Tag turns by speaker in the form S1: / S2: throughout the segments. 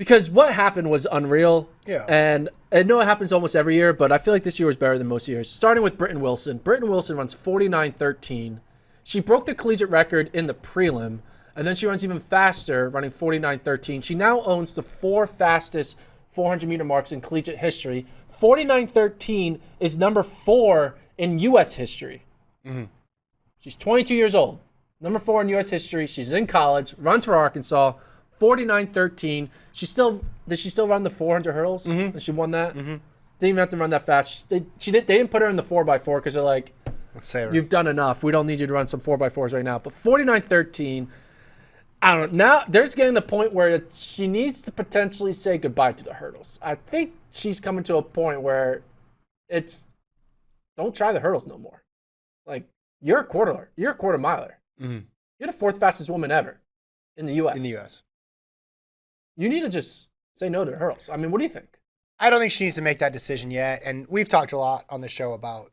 S1: Because what happened was unreal.
S2: Yeah.
S1: And I know it happens almost every year, but I feel like this year was better than most years. Starting with Britton Wilson. Britton Wilson runs 49.13. She broke the collegiate record in the prelim, and then she runs even faster, running 49.13. She now owns the 4 fastest 400-meter marks in collegiate history. 49.13 is number 4 in U.S. history.
S2: Mm-hmm.
S1: She's 22 years old. Number 4 in U.S. history. She's in college, runs for Arkansas. 49.13. Did she still run the 400 hurdles?
S2: Mm-hmm.
S1: She won that?
S2: Mm-hmm.
S1: Didn't even have to run that fast. They didn't put her in the 4x4 because they're like,
S2: Let's say
S1: you've done enough. We don't need you to run some 4x4s right now. But 49.13, I don't know. Now there's getting to the point where she needs to potentially say goodbye to the hurdles. I think she's coming to a point where don't try the hurdles no more. Like, you're a quarter miler.
S2: Mm-hmm.
S1: You're the 4th fastest woman ever in the U.S.
S2: in the U.S.
S1: You need to just say no to the hurdles. I mean, what do you think?
S2: I don't think she needs to make that decision yet. And we've talked a lot on the show about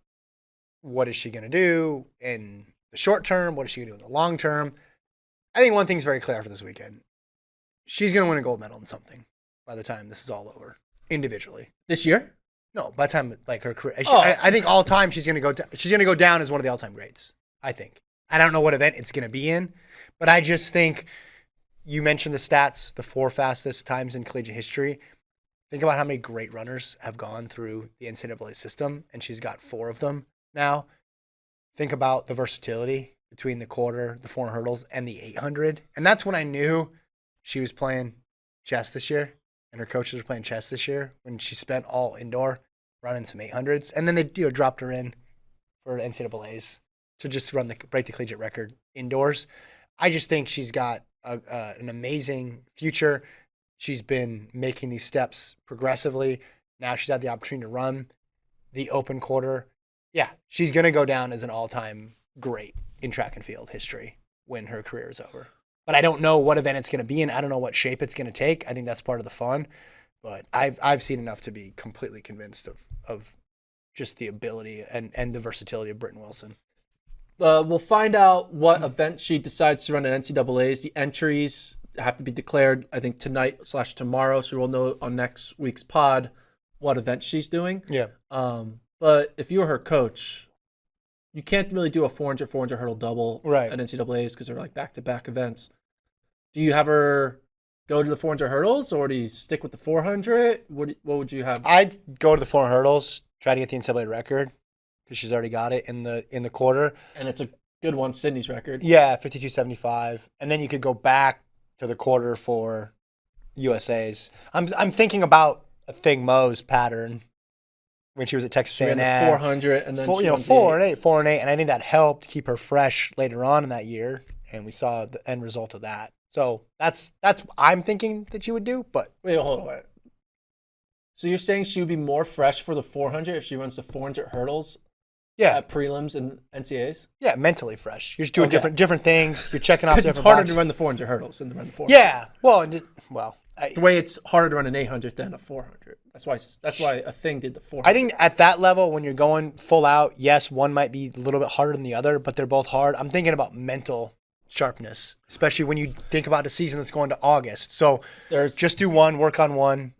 S2: what is she going to do in the short term? What is she going to do in the long term? I think one thing's very clear for this weekend. She's going to win a gold medal in something by the time this is all over, individually.
S1: This year?
S2: No, by the time like her career. I think all time she's going to go down as one of the all-time greats, I think. I don't know what event it's going to be in, but I just think you mentioned the stats, the 4 fastest times in collegiate history. Think about how many great runners have gone through the NCAA system, and she's got 4 of them now. Think about the versatility between the quarter, the 400 hurdles, and the 800. And that's when I knew she was playing chess this year, and her coaches were playing chess this year, when she spent all indoor running some 800s. And then they dropped her in for NCAAs to just break the collegiate record indoors. I just think she's got an amazing future. She's been making these steps progressively. Now she's had the opportunity to run the open quarter. Yeah, she's going to go down as an all-time great in track and field history when her career is over. But I don't know what event it's going to be in. I don't know what shape it's going to take. I think that's part of the fun. But I've seen enough to be completely convinced of just the ability and the versatility of Britton Wilson.
S1: We'll find out what event she decides to run at NCAAs. The entries have to be declared, I think, tonight/tomorrow. So we'll know on next week's pod what event she's doing.
S2: Yeah.
S1: But if you were her coach, you can't really do a 400 hurdle double
S2: right.
S1: at NCAAs because they're like back-to-back events. Do you have her go to the 400 hurdles, or do you stick with the 400? What would you have?
S2: I'd go to the 400 hurdles, try to get the NCAA record, because she's already got it in the quarter.
S1: And it's a good one, Sydney's record.
S2: Yeah, 52.75. And then you could go back to the quarter for USA's. I'm thinking about a Thing Mo's pattern when she was at Texas A&M.
S1: 400 and then
S2: 4 and 8. And I think that helped keep her fresh later on in that year. And we saw the end result of that. So that's I'm thinking that you would do, but
S1: wait. So you're saying she would be more fresh for the 400 if she runs the 400 hurdles?
S2: Yeah.
S1: At prelims and NCAAs?
S2: Yeah, mentally fresh. You're just doing different things. You're checking off different
S1: boxes. It's harder
S2: boxes.
S1: to run the 400 hurdles than to run the 400.
S2: Yeah.
S1: The way it's harder to run an 800 than a 400. That's why a Thing did the 400.
S2: I think at that level, when you're going full out, yes, one might be a little bit harder than the other, but they're both hard. I'm thinking about mental sharpness, especially when you think about a season that's going to August. So just do one, work on one,